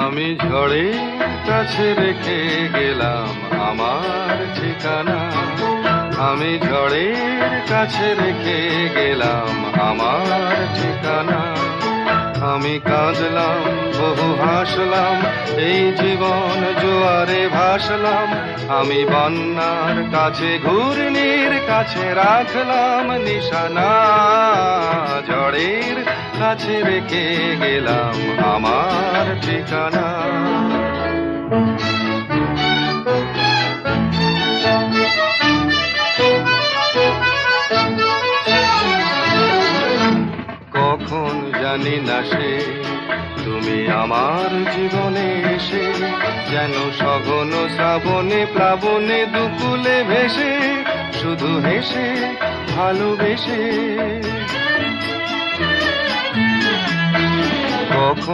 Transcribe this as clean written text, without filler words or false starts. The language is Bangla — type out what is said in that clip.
আমি ঝড়ের কাছে রেখে গেলাম আমার ঠিকানা। আমি ঝড়ের কাছে রেখে গেলাম আমার ঠিকানা। আমি কাঁদলাম, বহু হাসলাম, এই জীবন জোয়ারে ভাসলাম। আমি বন্যার কাছে, ঘূর্ণির কাছে রাখলাম নিশানা। ঝড়ের কাছে রেখে গেলাম আমার ঠিকানা। কখন জানি না সে তুমি আমার জীবনে এসে, যেন সঘন শ্রাবণে প্লাবনে দুকুলে ভেসে, শুধু হেসে ভালোবেসে। কখন